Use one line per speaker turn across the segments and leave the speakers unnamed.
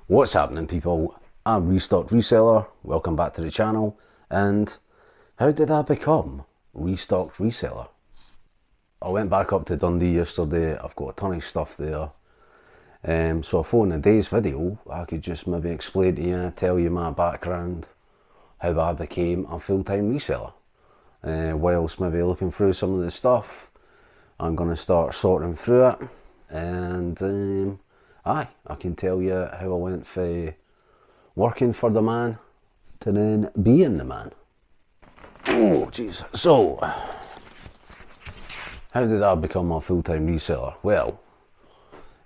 What's happening, people? I'm Restocked Reseller. Welcome back to the channel. And how did I become Restocked Reseller? I went back up to Dundee yesterday. I've got a ton of stuff there. So I thought in today's video I could just maybe explain to you, tell you my background, how I became a full-time reseller. Whilst maybe looking through some of the stuff, I'm going to start sorting through it. And I can tell you how I went from working for the man to then being the man. Oh jeez. So, how did I become a full-time reseller? Well,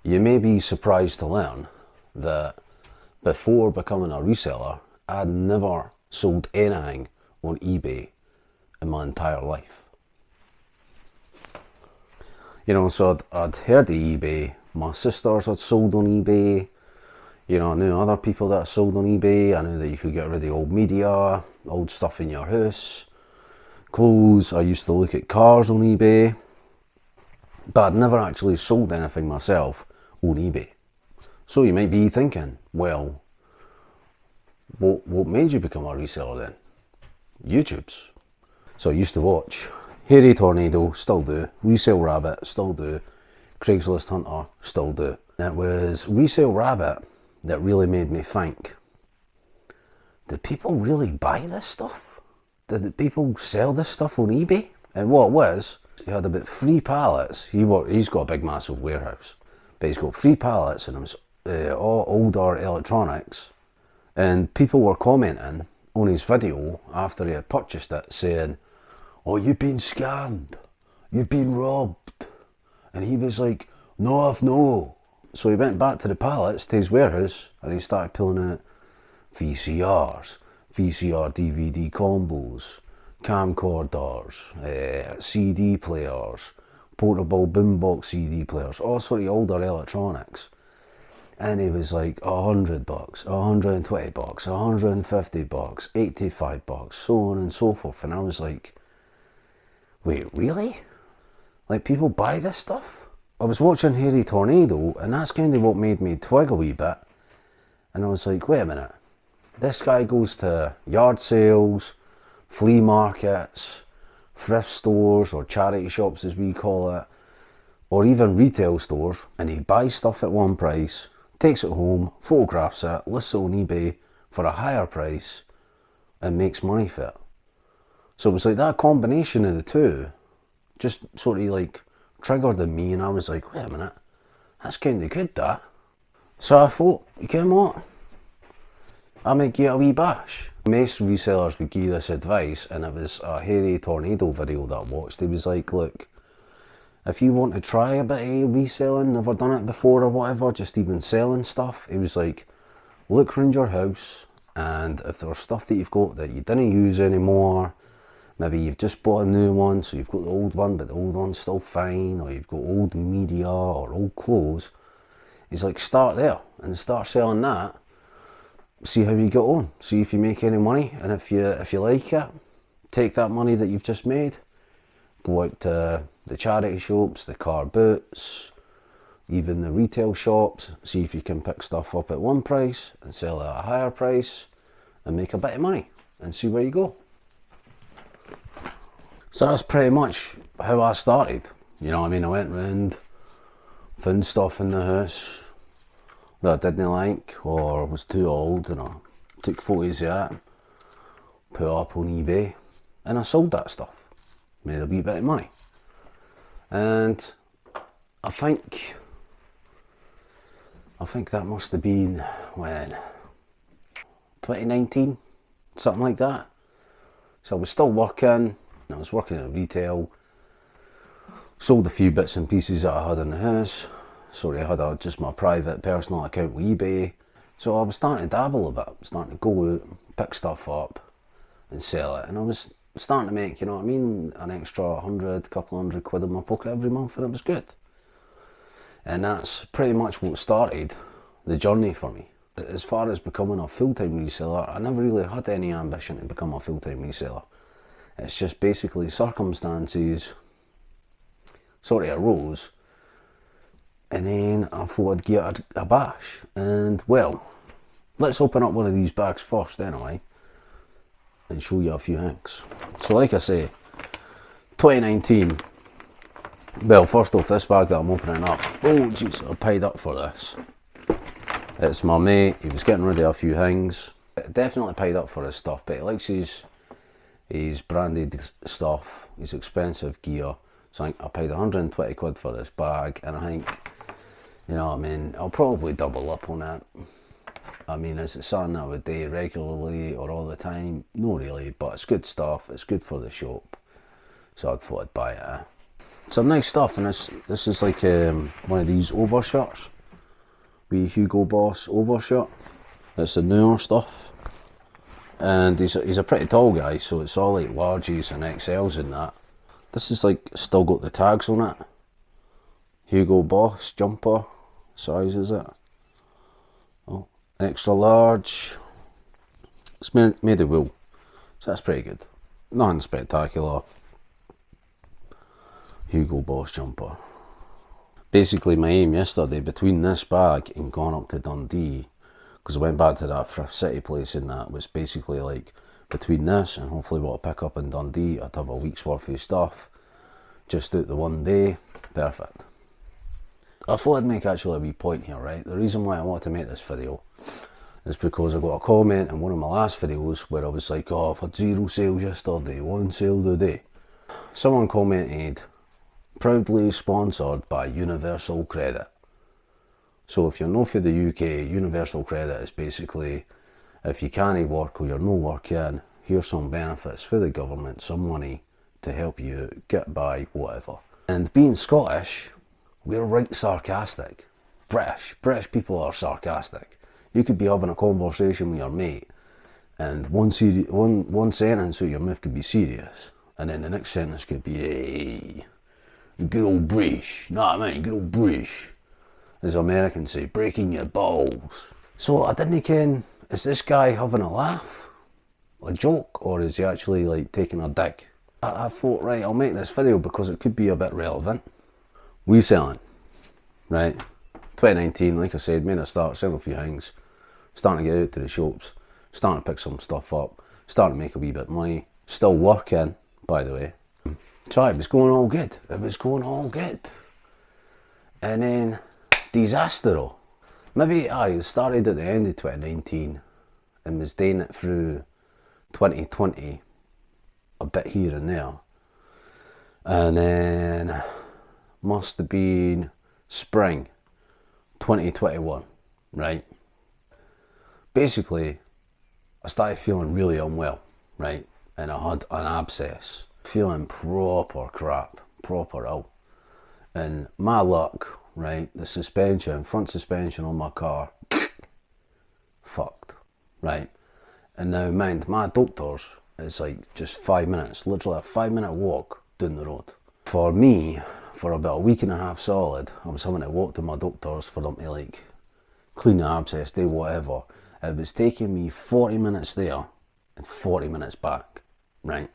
you may be surprised to learn that before becoming a reseller, I'd never sold anything on eBay in my entire life. You know, so I'd heard of eBay. My sisters had sold on eBay. You know, I knew other people that sold on eBay. I knew that you could get rid of old media, old stuff in your house, clothes. I used to look at cars on eBay. But I'd never actually sold anything myself on eBay. So you might be thinking, well, what made you become a reseller then? YouTube's. So I used to watch Hairy Tornado, still do. Resale Rabbit, still do. Craigslist Hunter, still do. And it was Resale Rabbit that really made me think, did people really buy this stuff? Did people sell this stuff on eBay? And what it was, he had about 3 pallets. He's got a big massive warehouse, but he's got 3 pallets and it was all older electronics. And people were commenting on his video after he had purchased it saying, "Oh, you've been scammed, you've been robbed." And he was like, "No, I've no." So he went back to the pallets, to his warehouse, and he started pulling out VCRs, VCR DVD combos, camcorders, CD players, portable boombox CD players, all sort of older electronics. And he was like, $100, $120, $150, $85, so on and so forth. And I was like, wait, really? Like, people buy this stuff? I was watching Hairy Tornado, and that's kind of what made me twig a wee bit. And I was like, wait a minute. This guy goes to yard sales, flea markets, thrift stores, or charity shops as we call it, or even retail stores, and he buys stuff at one price, takes it home, photographs it, lists it on eBay for a higher price, and makes money for it. So it was like that combination of the two just sort of like triggered in me, and I was like, wait a minute, that's kind of good, that. So I thought, you know what, I might give it a wee bash. Most resellers would give this advice, and it was a Hairy Tornado video that I watched. He was like, look, if you want to try a bit of reselling, never done it before or whatever, just even selling stuff, he was like, look around your house, and if there's stuff that you've got that you didn't use anymore, maybe you've just bought a new one, so you've got the old one, but the old one's still fine, or you've got old media or old clothes, he's like, start there and start selling that. See how you get on, see if you make any money, and if you like it, take that money that you've just made, go out to the charity shops, the car boots, even the retail shops, see if you can pick stuff up at one price and sell it at a higher price and make a bit of money and see where you go. So that's pretty much how I started. You know what I mean? I went round, found stuff in the house that I didn't like or was too old, and I took photos of it, put it up on eBay, and I sold that stuff. Made a wee bit of money. And I think that must have been when 2019, something like that. So I was still working. I was working in retail, sold a few bits and pieces that I had in the house. Sorry, I had just my private personal account with eBay. So I was starting to dabble a bit, starting to go out, pick stuff up and sell it. And I was starting to make, you know what I mean, an extra 100, couple hundred quid in my pocket every month, and it was good. And that's pretty much what started the journey for me. As far as becoming a full-time reseller, I never really had any ambition to become a full-time reseller. It's just basically circumstances sort of arose, and then I thought I'd give it a bash. And well, let's open up one of these bags first anyway, and show you a few things. So like I say, 2019, well, first off, this bag that I'm opening up, oh jeez, I paid up for this. It's my mate, he was getting rid of a few things. Definitely paid up for his stuff, but he likes his branded stuff, his expensive gear. So I paid 120 quid for this bag, and I think, you know what I mean, I'll probably double up on that. I mean, is it something I would do regularly or all the time? No really, but it's good stuff, it's good for the shop. So I thought I'd buy it. Some nice stuff, and this is like one of these overshirts. The Hugo Boss overshirt. It's the newer stuff. And he's a pretty tall guy, so it's all like larges and XLs in that. This is like still got the tags on it. Hugo Boss jumper. Size is it? Oh, extra large. It's made of wool, so that's pretty good. Nothing spectacular. Hugo Boss jumper. Basically my aim yesterday between this bag and going up to Dundee, because I went back to that Thrift City place, and that was basically like between this and hopefully what I pick up in Dundee, I'd have a week's worth of stuff just out the one day. Perfect. I thought I'd make actually a wee point here, right? The reason why I want to make this video is because I got a comment in one of my last videos where I was like, oh, I've had 0 sales yesterday, 1 sale today. Someone commented, proudly sponsored by Universal Credit. So if you're not for the UK, Universal Credit is basically, if you can't work or you're not working, here's some benefits for the government, some money to help you get by, whatever. And being Scottish, we're right sarcastic. British people are sarcastic. You could be having a conversation with your mate, and one sentence of your mouth could be serious, and then the next sentence could be, hey, good old British, know what I mean, good old British. As Americans say, breaking your balls. So I didn't ken, is this guy having a laugh? A joke? Or is he actually like taking a dig? I thought, right, I'll make this video because it could be a bit relevant. Reselling, right? 2019, like I said, made a start, selling a few things, starting to get out to the shops, starting to pick some stuff up, starting to make a wee bit of money, still working, by the way. So it was going all good, it was going all good. And then, disaster. Maybe I started at the end of 2019 and was doing it through 2020, a bit here and there. And then, must have been spring 2021, right? Basically, I started feeling really unwell, right? And I had an abscess, feeling proper crap, proper ill. And my luck, right, the suspension, front suspension on my car, fucked, right? And now mind, my doctor's is like just 5 minutes, literally a 5-minute walk down the road. For me, for about a week and a half solid, I was having to walk to my doctor's for them to like clean the abscess, do whatever. It was taking me 40 minutes there and 40 minutes back, right?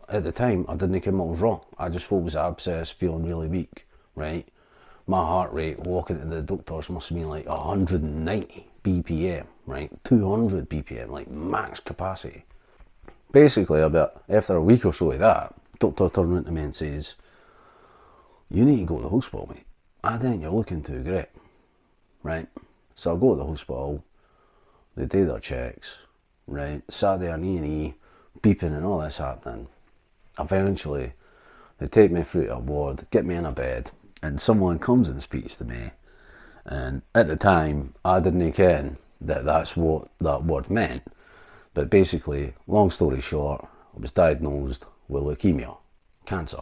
At the time, I didn't think what was wrong. I just thought it was an abscess, feeling really weak, right? My heart rate walking to the doctor's must have been like 190 BPM, right? 200 BPM, like max capacity. Basically, about after a week or so of that, doctor turned around to me and says, you need to go to the hospital, mate. I think you're looking too great, right? So I go to the hospital, they do their checks, right? Sat there in E&E, beeping and all this happening. Eventually, they take me through to a ward, get me in a bed, and someone comes and speaks to me. And at the time, I didn't ken that that's what that word meant. But basically, long story short, I was diagnosed with leukemia, cancer.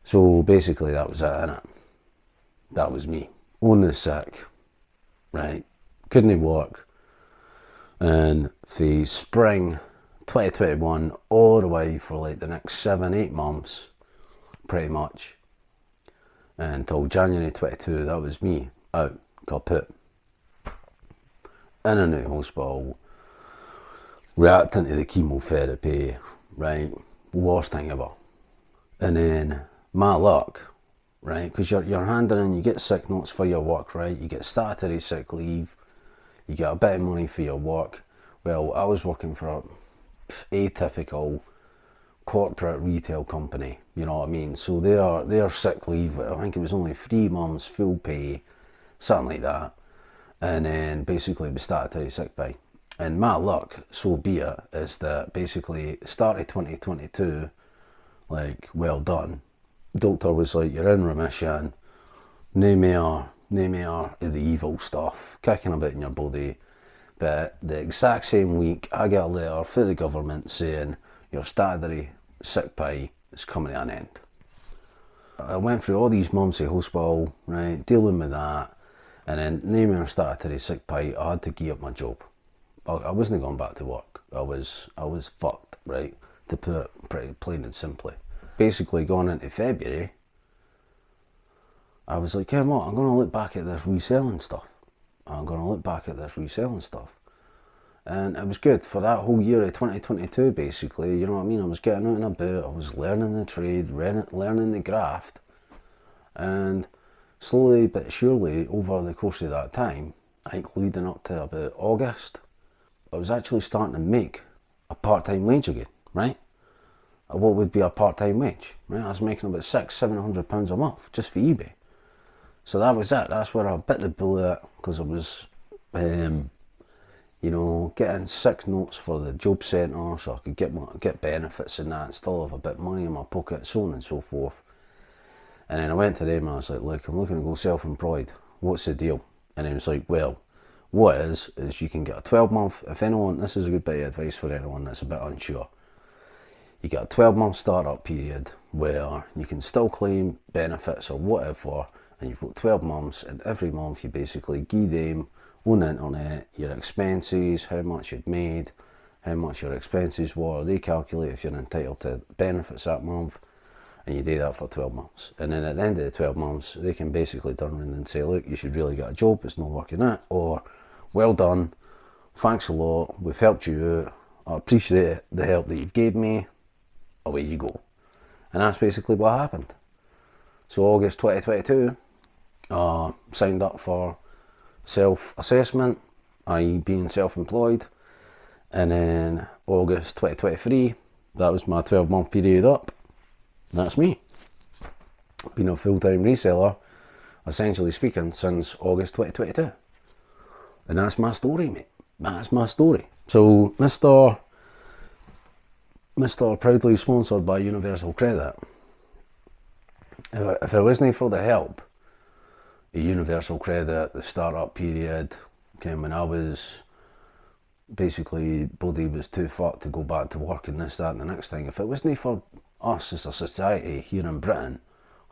So basically that was it, innit? That was me, on the sick, right? Couldn't work. And the spring 2021 all the way for like the next 7-8 months, pretty much, until January 22, that was me out, kaput, in and out of hospital, reacting to the chemotherapy, right? Worst thing ever. And then my luck, right? Because you're handing in, you get sick notes for your work, right? You get statutory sick leave, you get a bit of money for your work. Well, I was working for a atypical corporate retail company, you know what I mean? So their sick leave, I think it was only 3 months full pay, something like that. And then basically it was statutory sick pay. And my luck, so be it, is that basically started 2022, like, well done. Doctor was like, you're in remission, no more of the evil stuff kicking about in your body. But the exact same week, I get a letter from the government saying your statutory sick pay is coming to an end. I went through all these months of hospital, right, dealing with that, and then naming a statutory sick pay, I had to give up my job. I wasn't going back to work. I was fucked, right, to put it pretty plain and simply. Basically, going into February, I was like, yeah, what, I'm going to look back at this reselling stuff. And it was good for that whole year of 2022, basically, you know what I mean? I was getting out and about, I was learning the trade, learning the graft, and slowly but surely over the course of that time, I think leading up to about August, I was actually starting to make a part-time wage again, right? What would be a part-time wage, right? I was making about £600-700 a month just for eBay. So that was it. That's where I bit the bullet, because I was, you know, getting sick notes for the job centre, so I could get benefits and that, and still have a bit of money in my pocket, so on and so forth. And then I went to them and I was like, look, I'm looking to go self-employed. What's the deal? And he was like, well, what is you can get a 12-month, if anyone, this is a good bit of advice for anyone that's a bit unsure. You get a 12-month startup period where you can still claim benefits or whatever, and you've got 12 months, and every month you basically give them on the internet your expenses, how much you'd made, how much your expenses were. They calculate if you're entitled to benefits that month, and you do that for 12 months. And then at the end of the 12 months, they can basically turn around and say, look, you should really get a job, it's not working out, or well done, thanks a lot, we've helped you out, I appreciate the help that you've gave me, away you go. And that's basically what happened. So August 2022, signed up for self-assessment, i.e. being self-employed, and then August 2023, that was my 12-month period up. That's me. Been a full-time reseller, essentially speaking, since August 2022. And that's my story, mate. That's my story. So, Mr. Proudly sponsored by Universal Credit. If it wasn't for the help of Universal Credit, the startup period, when I was basically, body was too fucked to go back to work and this, that and the next thing, if it wasn't for us as a society here in Britain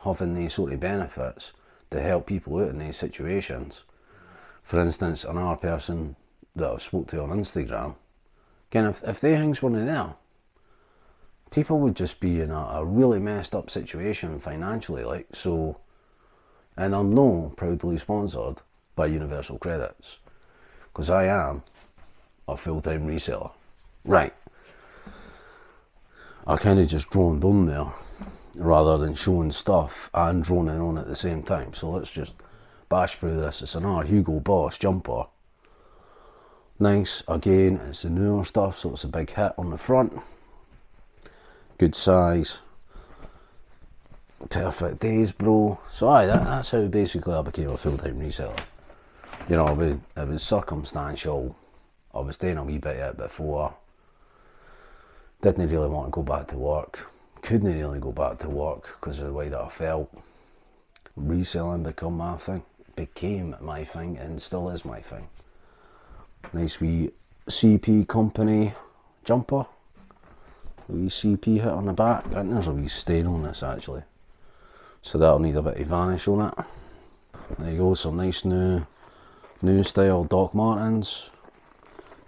having these sort of benefits to help people out in these situations, for instance, another person that I've spoke to on Instagram, again, if they things weren't there, people would just be in a really messed up situation financially, like, so. And I'm not proudly sponsored by Universal Credits, because I am a full-time reseller. Right. I kind of just droned on there rather than showing stuff and droning on at the same time. So let's just bash through this. It's another Hugo Boss jumper. Nice, again, it's the newer stuff, so it's a big hit on the front. Good size. Perfect days, bro. So that's how basically I became a full-time reseller. You know, it was circumstantial. I was doing a wee bit of it before. Didn't really want to go back to work. Couldn't really go back to work because of the way that I felt. Reselling became my thing and still is my thing. Nice wee CP company jumper. A wee CP hit on the back. I think there's a wee stain on this actually. So that'll need a bit of varnish on it. There you go, some nice new style Doc Martens.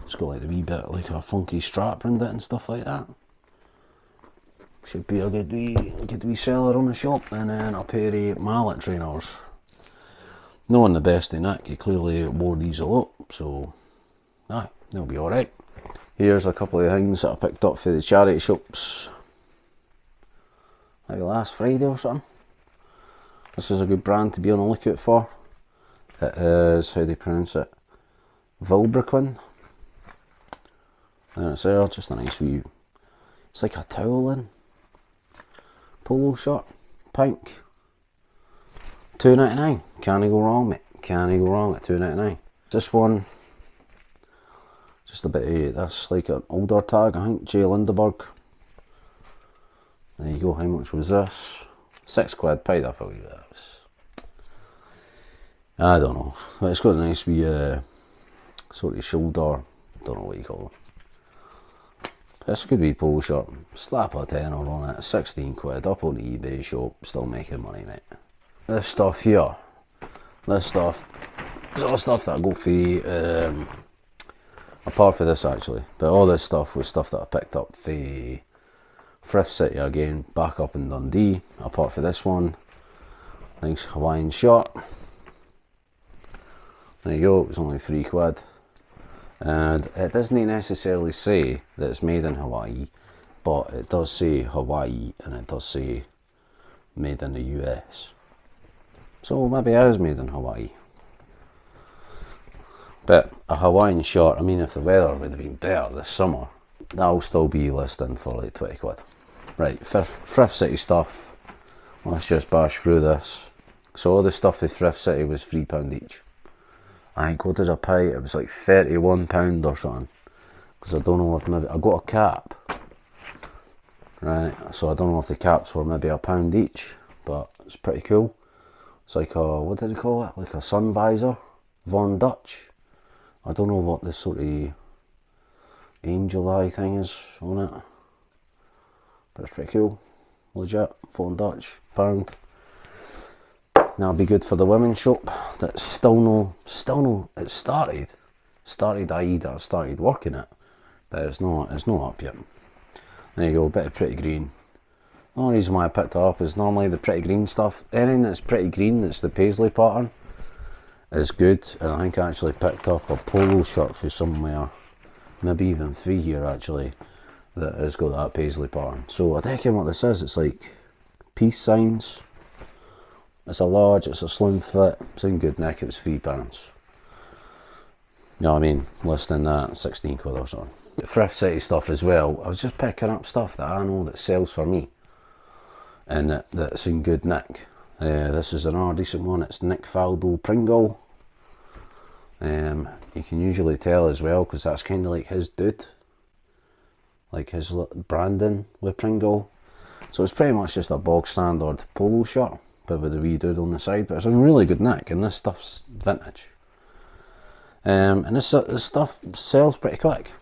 It's got like a wee bit like a funky strap around it and stuff like that. Should be a good wee seller on the shop. And then a pair of mallet trainers. Knowing the best in that, you clearly wore these a lot, so aye, they'll be alright. Here's a couple of things that I picked up for the charity shops. Maybe last Friday or something. This is a good brand to be on the lookout for. It is, how do you pronounce it? Vilbriquin. There it's there, just a nice wee, it's like a toweling polo shirt, pink. $2.99, can't go wrong mate, can't go wrong at $2.99. This one, just a bit of this, like an older tag, I think, J. Lindeberg. There you go, how much was this? £6, paid up a wee bit. I don't know, but it's got a nice wee sort of shoulder, don't know what you call it. It's a good wee polo shirt, slap a tenner on it, £16, up on the eBay shop, still making money mate. This stuff here, this stuff, is all stuff that I go for, apart from this actually, but all this stuff was stuff that I picked up for Thrift City again, back up in Dundee, apart from this one, nice Hawaiian shirt. There you go, it was only £3. And it doesn't necessarily say that it's made in Hawaii, but it does say Hawaii and it does say made in the US. So maybe it is made in Hawaii. But a Hawaiian shirt, I mean if the weather would have been better this summer, that'll still be listing for like £20. Right, Thrift City stuff, let's just bash through this. So all the stuff at Thrift City was £3 each. I think, what did I pay? It was like £31 or something. Because I don't know if maybe, I got a cap. Right, so I don't know if the caps were maybe £1 each, but it's pretty cool. It's like a, what did they call it? Like a sun visor, Von Dutch. I don't know what this sort of angel eye thing is on it, but it's pretty cool. Legit, Von Dutch, £1. That'll be good for the women's shop that's still no, it started, i.e. that I've started working it, but it's not up yet. There you go, a bit of pretty green. The only reason why I picked it up is normally the pretty green stuff, anything that's pretty green, that's the paisley pattern, is good. And I think I actually picked up a polo shirt for somewhere, maybe even three here actually, that has got that paisley pattern. So I reckon what this is, it's like peace signs. It's a large, it's a slim fit, it's in good nick, it was £3. You know what I mean? Listing that, £16 or something. The Thrift City stuff as well, I was just picking up stuff that I know that sells for me. And that's in good nick. This is another decent one, it's Nick Faldo Pringle. You can usually tell as well, because that's kind of like his dude. Like his branding with Pringle. So it's pretty much just a bog standard polo shirt, but with a wee dude on the side, but it's in really good nick, and this stuff's vintage. And this stuff sells pretty quick.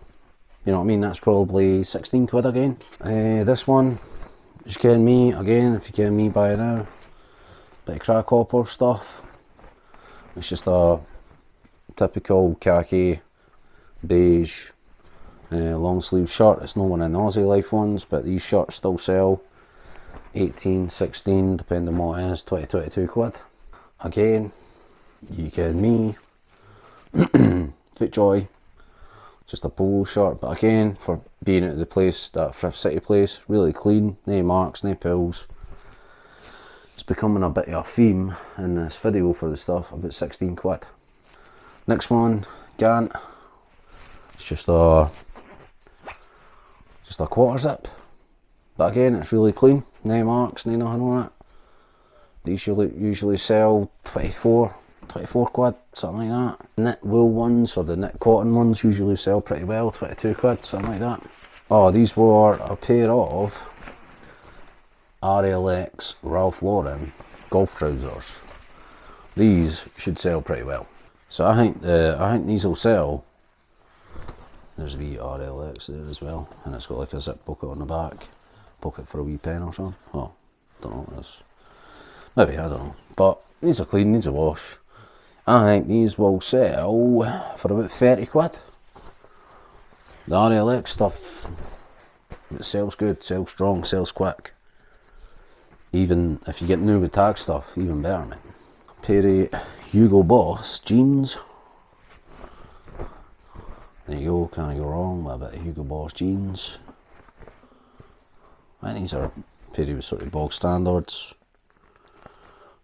You know what I mean? That's probably £16 again. This one, just getting me, again, if you get me by now, bit of crack hopper stuff. It's just a typical khaki, beige, long sleeve shirt. It's not one of the Aussie Life ones, but these shirts still sell. 18, 16, depending on what it is, 20, £22. Again, you get me, FootJoy, just a polo shirt, but again, for being at the place, that Thrift City place, really clean, no marks, no pills. It's becoming a bit of a theme in this video for the stuff, about £16. Next one, Gant, it's just a quarter zip. But again, it's really clean, no marks, no nothing on it. These usually sell 24 quid, something like that. Knit wool ones or the knit cotton ones usually sell pretty well, 22 quid, something like that. Oh, these were a pair of RLX Ralph Lauren golf trousers. These should sell pretty well. So I think these will sell. There's a wee RLX there as well, and it's got like a zip pocket on the back. Pocket for a wee pen or something. Oh, don't know what this. Maybe, I don't know. But these are clean, needs a wash. I think these will sell for about 30 quid. The RLX stuff, it sells good, sells strong, sells quick. Even if you get new with tag stuff, even better, mate. Pair of Hugo Boss jeans. There you go, can't go wrong with a bit of Hugo Boss jeans. I think these are pretty sort of bog standards.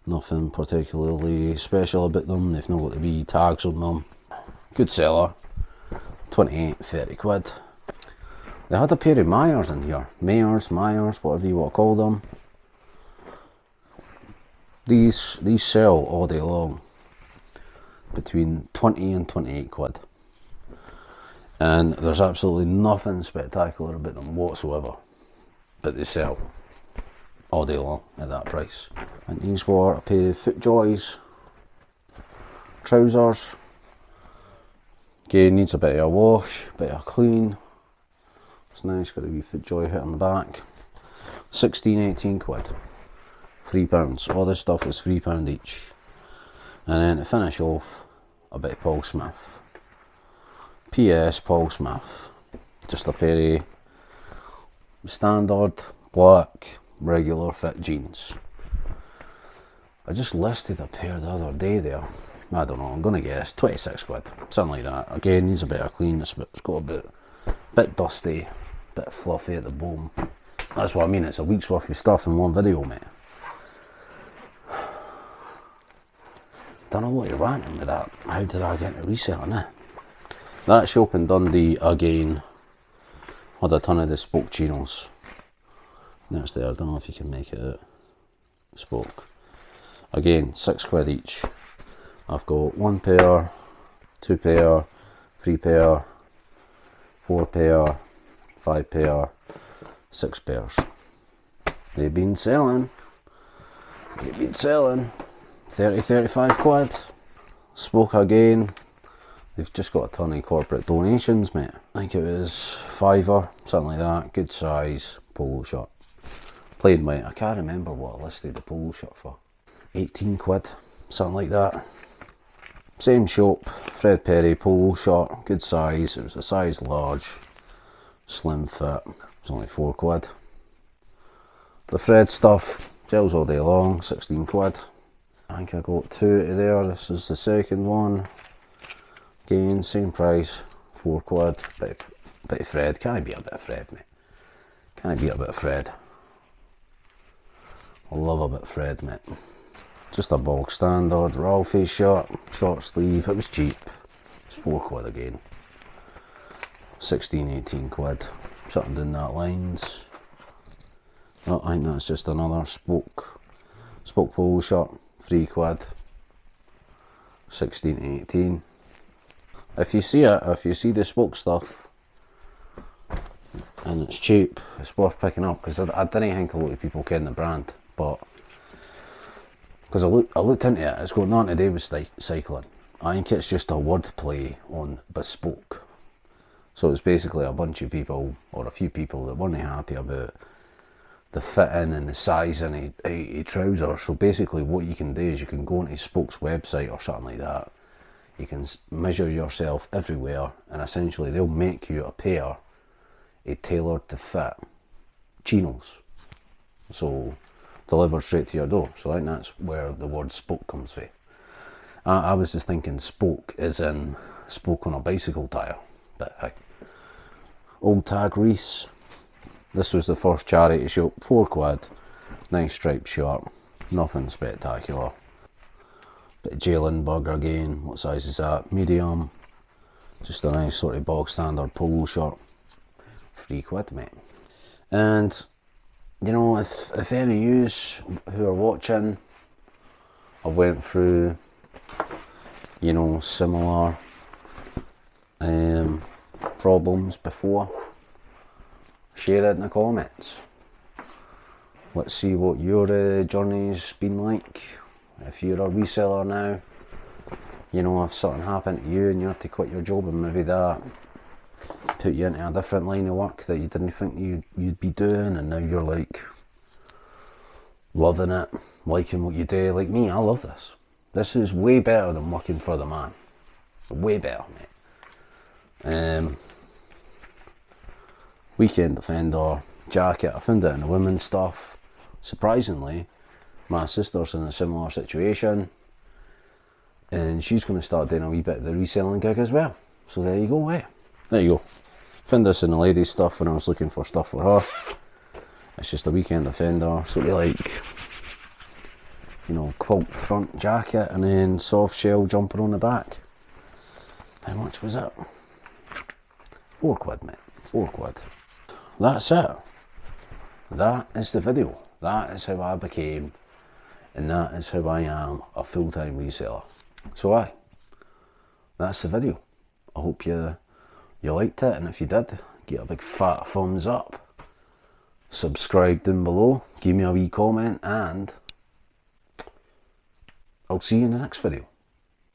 Nothing particularly special about them. They've not got the wee tags on them. good seller, 28, 30 quid. They had a pair of Myers in here, Myers, whatever you want to call them. These sell all day long, between 20 and 28 quid. And there's absolutely nothing spectacular about them whatsoever, but they sell all day long at that price. And these were a pair of FootJoys trousers. Again, needs a bit of a wash, bit of a clean. It's nice, got a wee FootJoy hit on the back. 16, 18 quid. £3. All this stuff is £3 each. And then to finish off, a bit of Paul Smith. PS Paul Smith. Just a pair of standard black regular fit jeans. I just listed a pair the other day there. I don't know, I'm gonna guess 26 quid, something like that. Again, needs a bit of clean. It's got a bit dusty, bit fluffy at the bottom. That's what I mean, it's a week's worth of stuff in one video, mate. Don't know what you're ranting with that. How did I get into reselling it? That shop in Dundee, again, had a ton of the spoke chinos. That's there, I don't know if you can make it out. Spoke. Again, 6 quid each. I've got 1 pair, 2 pair, 3 pair, 4 pair, 5 pair, 6 pairs. They've been selling. 30, 35 quid. Spoke again. They've just got a ton of corporate donations, mate. I think it was £5, something like that. Good size polo shirt. Plain white. I can't remember what I listed the polo shirt for. 18 quid, something like that. Same shop, Fred Perry polo shirt, good size. It was a size large, slim fit. It was only 4 quid. The Fred stuff, gels all day long, 16 quid. I think I got 2 out of there. This is the second one. Again, same price, 4 quid. Bit of Fred. Can I beat a bit of Fred, mate? Can I beat a bit of Fred? I love a bit of Fred, mate. Just a bog standard Ralphie shirt, short sleeve. It was cheap. It's 4 quid again. 16, 18 quid. Something in that lines. Oh, I think that's just another spoke polo shirt. 3 quid. 16, 18. If you see it, if you see the spoke stuff and it's cheap, it's worth picking up, because I didn't think a lot of people ken the brand, but because I looked into it, it's got nothing to do with cycling. I think it's just a word play on bespoke. So it's basically a bunch of people, or a few people, that weren't happy about the fitting and the sizing of a trouser. So basically what you can do is you can go onto Spoke's website or something like that. You can measure yourself everywhere, and essentially they'll make you a pair tailored to fit chinos. So delivered straight to your door. So I think that's where the word spoke comes from. I was just thinking spoke as in spoke on a bicycle tyre. But hey. Old Tag Reese. This was the first charity shop, 4 quid. Nice striped shirt. Nothing spectacular. Bit of J-Lindbergh again. What size is that? Medium. Just a nice sort of bog standard polo shirt. 3 quid, mate. And you know, if any of yous who are watching have went through, you know, similar problems before, share it in the comments. Let's see what your journey's been like. If you're a reseller now, you know, if something happened to you and you had to quit your job, and maybe that put you into a different line of work that you didn't think you'd be doing, and now you're like loving it, liking what you do. Like me, I love this. This is way better than working for the man. Way better, mate. Weekend Defender jacket, I found it in the women's stuff. Surprisingly, my sister's in a similar situation, and she's going to start doing a wee bit of the reselling gig as well. So there you go, mate. There you go. Found this in the ladies' stuff when I was looking for stuff for her. It's just a Weekend Defender, sort of like, you know, quilt front jacket and then soft shell jumper on the back. How much was it? £4, mate. £4. That's it. That is the video. That is how I became, and that is how I am a full-time reseller. So aye, that's the video. I hope you liked it, and if you did, give it a big fat thumbs up. Subscribe down below, give me a wee comment, and I'll see you in the next video.